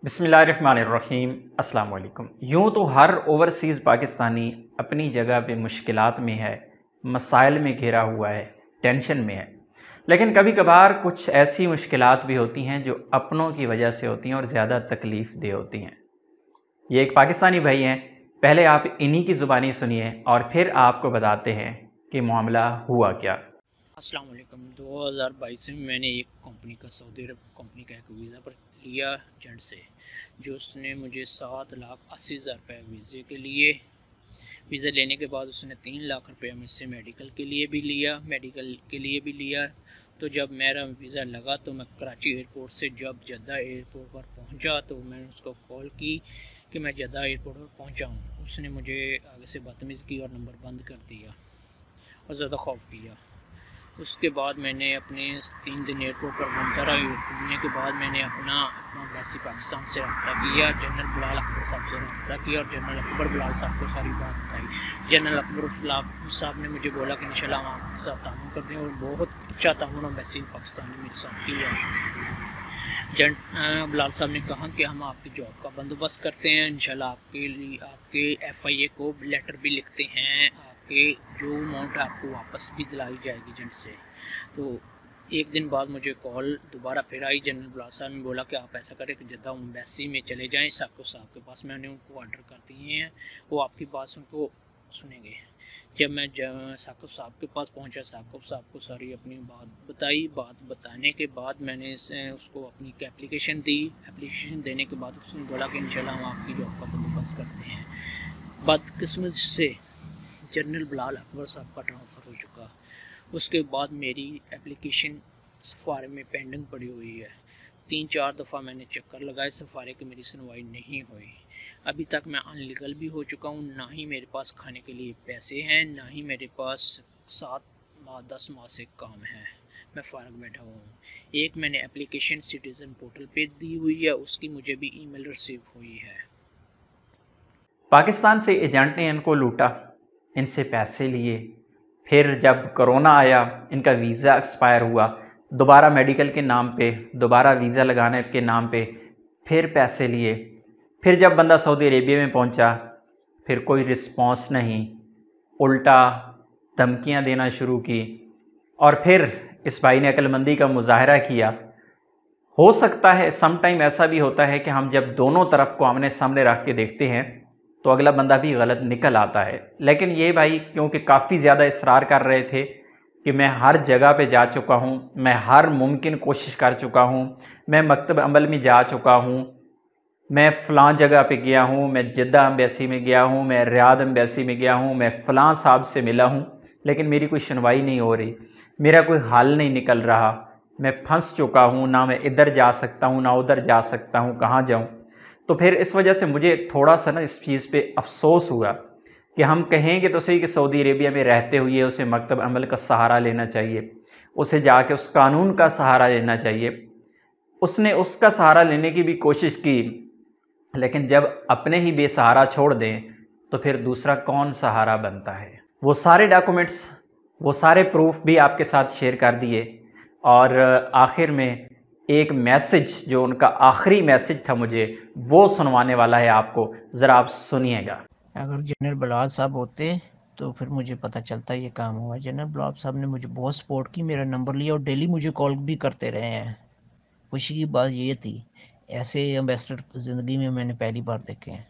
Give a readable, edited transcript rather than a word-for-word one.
बिस्मिल्लाहिर्रहमानिर्रहीम। अस्सलाम वालेकुम। यूँ तो हर ओवरसीज़ पाकिस्तानी अपनी जगह पे मुश्किलात में है, मसाइल में घिरा हुआ है, टेंशन में है। लेकिन कभी कभार कुछ ऐसी मुश्किलात भी होती हैं जो अपनों की वजह से होती हैं और ज़्यादा तकलीफ़ देह होती हैं। ये एक पाकिस्तानी भाई हैं, पहले आप इन्हीं की ज़ुबानी सुनिए और फिर आपको बताते हैं कि मामला हुआ क्या। अस्सलाम वालेकुम। 2022 में मैंने एक कंपनी का सऊदी अरब कंपनी का एक वीज़ा पर लिया एजेंट से, जो उसने मुझे 7,80,000 रुपये वीज़े के लिए वीज़ा लेने के बाद उसने 3 लाख रुपये मुझसे मेडिकल के लिए भी लिया। तो जब मेरा वीज़ा लगा तो मैं कराची एयरपोर्ट से जब जद्दा एयरपोर्ट पर पहुंचा तो मैंने उसको कॉल की कि मैं जद्दा एयरपोर्ट पर पहुंचा हूं। उसने मुझे आगे से बदतमीज़ी की और नंबर बंद कर दिया और ज़्यादा खौफ किया। उसके बाद मैंने अपने 3 दिन एयरपोर्ट पर घूमता रहा। घूमने के बाद मैंने अपना एम्बेसी पाकिस्तान से रब्ता किया, जनरल बिलाल अकबर साहब से रब्ता किया और जनरल अकबर बिलाल साहब को सारी बात बताई। जनरल अकबर बिलाल साहब ने मुझे बोला कि इंशाल्लाह हम आपके साथ ताउन कर दें और बहुत अच्छा ताउन एम्बेसी पाकिस्तान ने मेरे साथ किया। बिलाल साहब ने कहा कि हम आपकी जॉब का बंदोबस्त करते हैं, इंशाल्लाह आपके लिए आपके FIA को लेटर भी लिखते हैं, आपके जो अमाउंट आपको वापस भी दिलाई जाएगी एजेंट से। तो एक दिन बाद मुझे कॉल दोबारा फिर आई। जनरल बिलाल साहब ने बोला कि आप ऐसा करें कि जद्दा एम्बेसी में चले जाएं साकिब साहब के पास। मैंने उनको ऑर्डर कर दिए हैं, वो आपकी बात उनको सुनेंगे। जब मैं साकिब साहब के पास पहुंचा, साकिब साहब को सारी अपनी बात बताई। बात बताने के बाद मैंने उसको अपनी एप्लीकेशन दी। एप्लीकेशन देने के बाद उसने बोला कि इंशाल्लाह हम आपकी जॉब का बंदोबस्त करते हैं। बदकिस्मत से जनरल बिलाल अकबर साहब का ट्रांसफ़र हो चुका। उसके बाद मेरी एप्लीकेशन सफ़ारे में पेंडिंग पड़ी हुई है। 3-4 दफ़ा मैंने चक्कर लगाए सफ़ारे की, मेरी सुनवाई नहीं हुई। अभी तक मैं अनलीगल भी हो चुका हूँ, ना ही मेरे पास खाने के लिए पैसे हैं, ना ही मेरे पास 7 माह 10 माह से काम है। मैं फ़ारग बैठा हुआ हूँ। एक मैंने एप्लीकेशन सिटीज़न पोर्टल पे दी हुई है, उसकी मुझे भी ईमेल रिसीव हुई है। पाकिस्तान से एजेंट ने इनको लूटा, इनसे पैसे लिए, फिर जब कोरोना आया इनका वीज़ा एक्सपायर हुआ, दोबारा मेडिकल के नाम पे, दोबारा वीज़ा लगाने के नाम पे फिर पैसे लिए। फिर जब बंदा सऊदी अरेबिया में पहुंचा फिर कोई रिस्पॉन्स नहीं, उल्टा धमकियां देना शुरू की। और फिर इस भाई ने अक्लमंदी का मुजाहरा किया। हो सकता है सम टाइम ऐसा भी होता है कि हम जब दोनों तरफ को आमने सामने रख के देखते हैं तो अगला बंदा भी गलत निकल आता है। लेकिन ये भाई क्योंकि काफ़ी ज़्यादा इसरार कर रहे थे कि मैं हर जगह पे जा चुका हूँ, मैं हर मुमकिन कोशिश कर चुका हूँ, मैं मकतब अमल में जा चुका हूँ, मैं फ़लाँ जगह पे गया हूँ, मैं जद्दा एम्बेसी में गया हूँ, मैं रियाद एम्बेसी में गया हूँ, मैं फ़लाँ साहब से मिला हूँ, लेकिन मेरी कोई सुनवाई नहीं हो रही, मेरा कोई हल नहीं निकल रहा, मैं फंस चुका हूँ, ना मैं इधर जा सकता हूँ ना उधर जा सकता हूँ, कहाँ जाऊँ। तो फिर इस वजह से मुझे थोड़ा सा ना इस चीज़ पे अफसोस हुआ कि हम कहेंगे तो सही कि सऊदी अरेबिया में रहते हुए उसे मकतब अमल का सहारा लेना चाहिए, उसे जाके उस कानून का सहारा लेना चाहिए। उसने उसका सहारा लेने की भी कोशिश की, लेकिन जब अपने ही बेसहारा छोड़ दें तो फिर दूसरा कौन सहारा बनता है। वो सारे डॉक्यूमेंट्स, वो सारे प्रूफ भी आपके साथ शेयर कर दिए और आखिर में एक मैसेज जो उनका आखिरी मैसेज था मुझे वो सुनवाने वाला है आपको, ज़रा आप सुनिएगा। अगर जनरल बिलाल साहब होते तो फिर मुझे पता चलता ये काम हुआ। जनरल बिलाल साहब ने मुझे बहुत सपोर्ट की, मेरा नंबर लिया और डेली मुझे कॉल भी करते रहे हैं। खुशी की बात ये थी, ऐसे एम्बेसडर ज़िंदगी में मैंने पहली बार देखे हैं।